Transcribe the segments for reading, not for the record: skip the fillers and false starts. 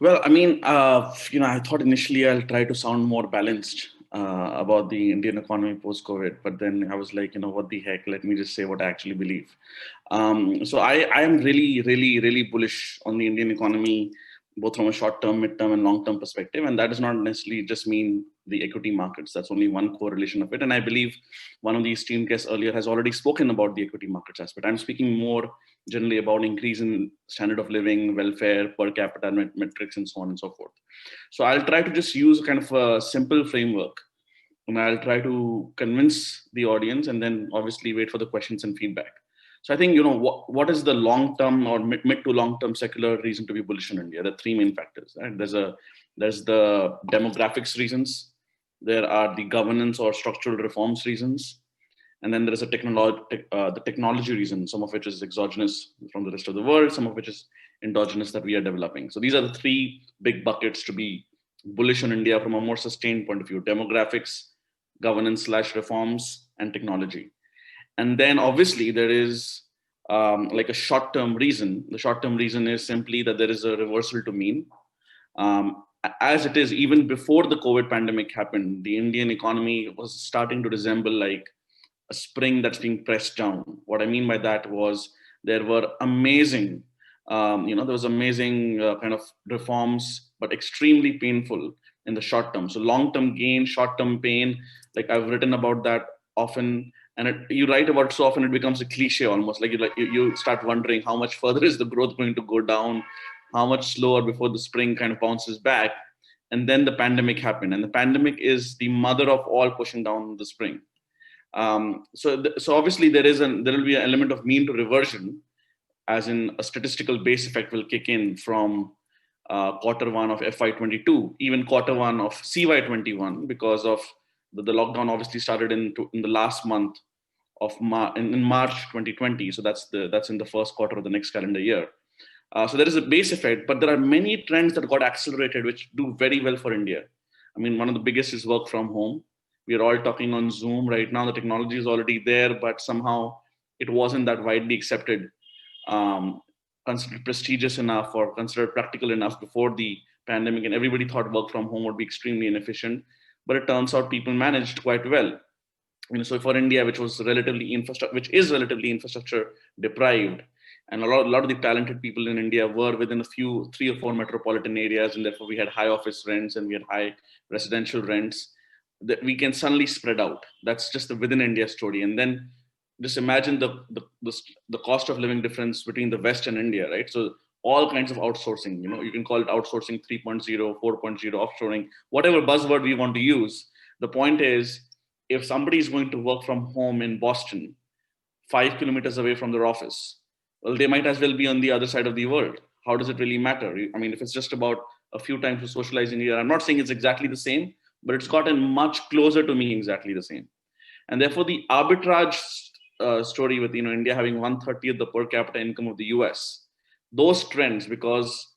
Well, I mean, I thought initially I'll try to sound more balanced about the Indian economy post-COVID, but then I was like, what the heck? Let me just say what I actually believe. So I am really, really, really bullish on the Indian economy, both from a short-term, mid-term, and long-term perspective. And that does not necessarily just mean the equity markets. That's only one correlation of it. And I believe one of the esteemed guests earlier has already spoken about the equity markets aspect. I'm speaking more generally about increase in standard of living, welfare, per capita metrics, and so on and so forth. So I'll try to just use kind of a simple framework, and I'll try to convince the audience, and then obviously wait for the questions and feedback. So I think what is the long term or mid to long term secular reason to be bullish in India? There are three main factors. Right? There's the demographics reasons, there are the governance or structural reforms reasons, and then there is the technology reason, some of which is exogenous from the rest of the world, some of which is endogenous that we are developing. So these are the three big buckets to be bullish on India from a more sustained point of view: demographics, governance/reforms, and technology. And then obviously there is like a short-term reason. The short-term reason is simply that there is a reversal to mean. As it is, even before the COVID pandemic happened, the Indian economy was starting to resemble like a spring that's being pressed down. What I mean by that was there were amazing, there was amazing kind of reforms, but extremely painful in the short term. So long-term gain, short-term pain. Like I've written about that often, and you write about it so often it becomes a cliche almost. You start wondering how much further is the growth going to go down, how much slower before the spring kind of bounces back. And then the pandemic happened, and the pandemic is the mother of all pushing down the spring. So obviously there will be an element of mean to reversion, as in a statistical base effect will kick in from quarter one of FY22, even quarter one of CY21, because of the lockdown obviously started in the last month of in March 2020. So that's in the first quarter of the next calendar year. So there is a base effect, but there are many trends that got accelerated, which do very well for India. I mean, one of the biggest is work from home. We are all talking on Zoom right now. The technology is already there, but somehow it wasn't that widely accepted, considered prestigious enough or considered practical enough before the pandemic. And everybody thought work from home would be extremely inefficient, but it turns out people managed quite well. So for India, which is relatively infrastructure deprived, and a lot of the talented people in India were within a few 3 or 4 metropolitan areas, and therefore we had high office rents and we had high residential rents, that we can suddenly spread out. That's just the within India story. And then just imagine the cost of living difference between the West and India, right? So all kinds of outsourcing, you can call it outsourcing 3.0, 4.0, offshoring, whatever buzzword we want to use. The point is, if somebody is going to work from home in Boston, 5 kilometers away from their office, well, they might as well be on the other side of the world. How does it really matter? I mean, if it's just about a few times to socialize in here, I'm not saying it's exactly the same, but it's gotten much closer to being exactly the same. And therefore, the arbitrage story with India having 1/30 of the per capita income of the US, those trends, because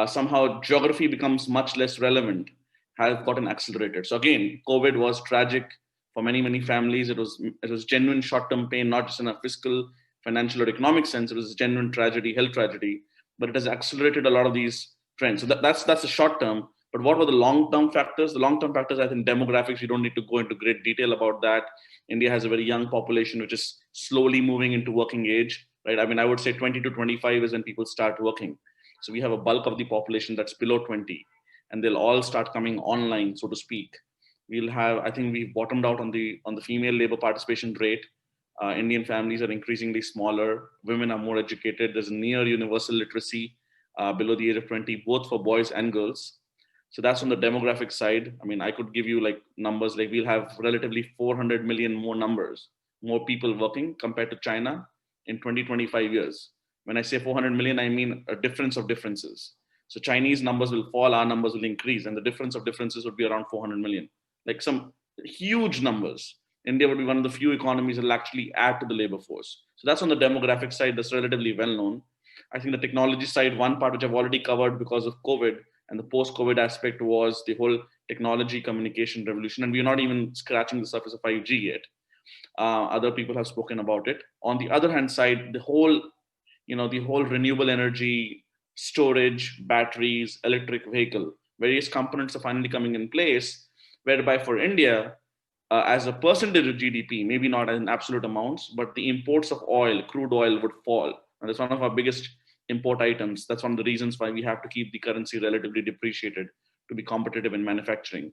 somehow geography becomes much less relevant, have gotten accelerated. So again, COVID was tragic for many, many families. It was genuine short-term pain, not just in a fiscal, financial, or economic sense. It was a genuine tragedy, health tragedy, but it has accelerated a lot of these trends. So that's the short term. But what were the long-term factors? The long-term factors, I think demographics, you don't need to go into great detail about that. India has a very young population, which is slowly moving into working age, right? I mean, I would say 20 to 25 is when people start working. So we have a bulk of the population that's below 20, and they'll all start coming online, so to speak. I think we've bottomed out on the female labor participation rate. Indian families are increasingly smaller. Women are more educated. There's near universal literacy below the age of 20, both for boys and girls. So that's on the demographic side. I mean, I could give you like numbers, like we'll have relatively 400 million more people working compared to China in 20-25 years. When I say 400 million, I mean a difference of differences. So Chinese numbers will fall, our numbers will increase, and the difference of differences would be around 400 million. Like some huge numbers. India would be one of the few economies that will actually add to the labor force. So that's on the demographic side, that's relatively well known. I think the technology side, one part which I've already covered because of COVID, and the post-COVID aspect was the whole technology communication revolution. And we're not even scratching the surface of 5G yet. Other people have spoken about it. On the other hand side, the whole renewable energy storage, batteries, electric vehicle. Various components are finally coming in place, whereby for India, as a percentage of GDP, maybe not in absolute amounts, but the imports of oil, crude oil, would fall. And that's one of our biggest import items. That's one of the reasons why we have to keep the currency relatively depreciated to be competitive in manufacturing.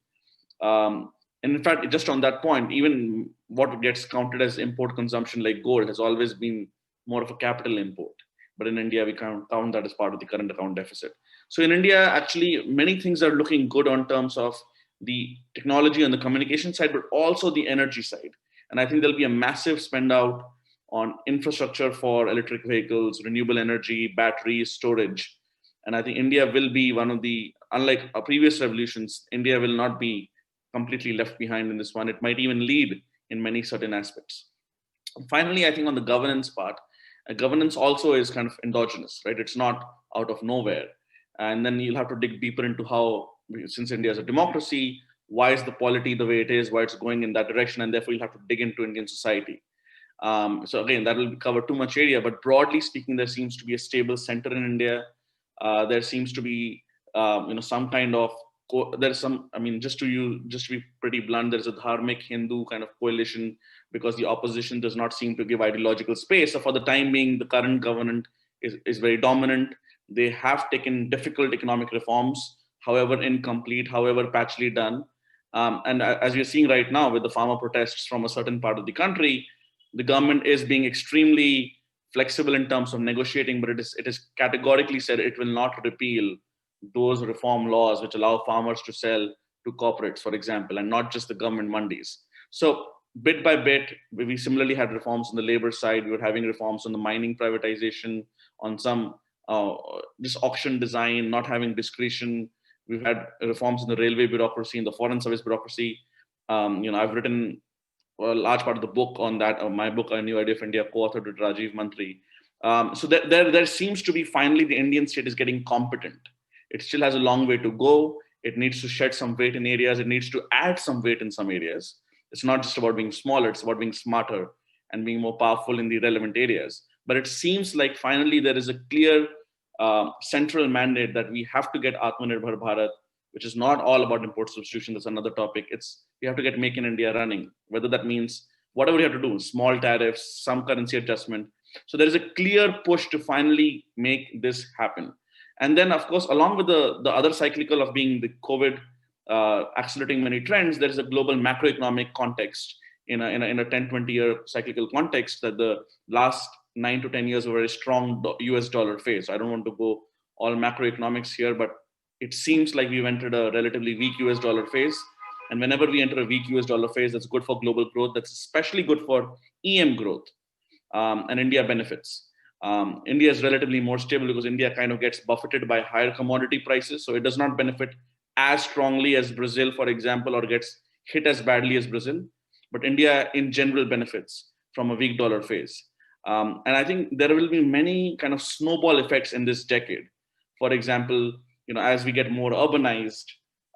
And in fact, just on that point, even what gets counted as import consumption, like gold, has always been more of a capital import. But in India, we count that as part of the current account deficit. So in India, actually, many things are looking good on terms of the technology on the communication side, but also the energy side. And I think there'll be a massive spend out on infrastructure for electric vehicles, renewable energy, batteries, storage. And I think India will be one of the, unlike previous revolutions, India will not be completely left behind in this one. It might even lead in many certain aspects. Finally, I think on the governance part, governance also is kind of endogenous, right? It's not out of nowhere. And then you'll have to dig deeper into how, since India is a democracy, why is the polity the way it is, why it's going in that direction, and therefore you'll have to dig into Indian society. So again, that will cover too much area, but broadly speaking, there seems to be a stable center in India. There seems to be, some kind of there's some. I mean, just to be pretty blunt, there's a dharmic Hindu kind of coalition because the opposition does not seem to give ideological space. So for the time being, the current government is very dominant. They have taken difficult economic reforms, however incomplete, however patchily done. And as we're seeing right now with the farmer protests from a certain part of the country, the government is being extremely flexible in terms of negotiating, but it is categorically said it will not repeal those reform laws which allow farmers to sell to corporates, for example, and not just the government mandis. So bit by bit, we similarly had reforms on the labor side. We were having reforms on the mining privatization, on some this auction design, not having discretion. We've had reforms in the railway bureaucracy, in the foreign service bureaucracy. I've written a large part of the book on that, my book, A New Idea of India, co-authored with Rajiv Mantri. So there seems to be finally the Indian state is getting competent. It still has a long way to go. It needs to shed some weight in areas. It needs to add some weight in some areas. It's not just about being smaller, it's about being smarter and being more powerful in the relevant areas. But it seems like finally there is a clear central mandate that we have to get Atmanirbhar Bharat, which is not all about import substitution. That's another topic. It's we have to get Make in India running, whether that means whatever we have to do, small tariffs, some currency adjustment. So there is a clear push to finally make this happen. And then, of course, along with the other cyclical of being the COVID accelerating many trends, there is a global macroeconomic context in a 10, 20-year cyclical context that the last 9 to 10 years were a very strong US dollar phase. I don't want to go all macroeconomics here, but it seems like we've entered a relatively weak US dollar phase. And whenever we enter a weak US dollar phase, that's good for global growth. That's especially good for EM growth. And India benefits. India is relatively more stable because India kind of gets buffeted by higher commodity prices. So it does not benefit as strongly as Brazil, for example, or gets hit as badly as Brazil. But India in general benefits from a weak dollar phase. And I think there will be many kind of snowball effects in this decade. For example, as we get more urbanized,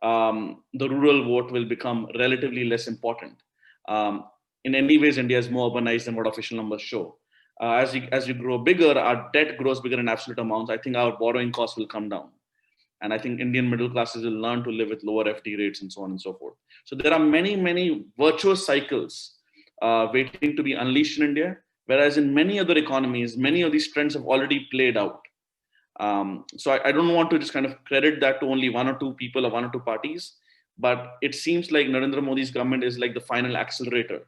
the rural vote will become relatively less important. In any ways, India is more urbanized than what official numbers show. As you grow bigger, our debt grows bigger in absolute amounts. I think our borrowing costs will come down. And I think Indian middle classes will learn to live with lower FD rates and so on and so forth. So there are many, many virtuous cycles waiting to be unleashed in India, whereas in many other economies, many of these trends have already played out. So I don't want to just kind of credit that to only one or two people or one or two parties, but it seems like Narendra Modi's government is like the final accelerator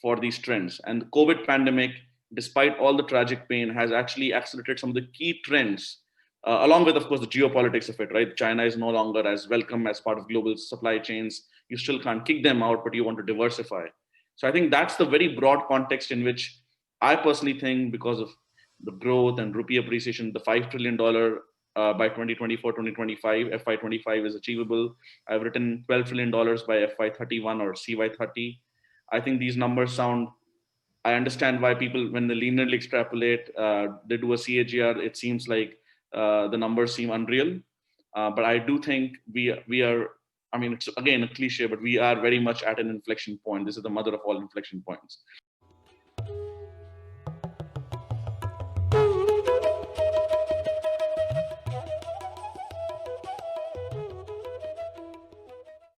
for these trends. And the COVID pandemic, despite all the tragic pain, has actually accelerated some of the key trends, along with, of course, the geopolitics of it, right? China is no longer as welcome as part of global supply chains. You still can't kick them out, but you want to diversify. So I think that's the very broad context in which I personally think, because of the growth and rupee appreciation, the $5 trillion by 2024, 2025, FY25 is achievable. I've written $12 trillion by FY31 or CY30. I think these numbers sound, I understand why people, when they linearly extrapolate, they do a CAGR, it seems like the numbers seem unreal. But I do think we are, I mean, it's again a cliche, but we are very much at an inflection point. This is the mother of all inflection points.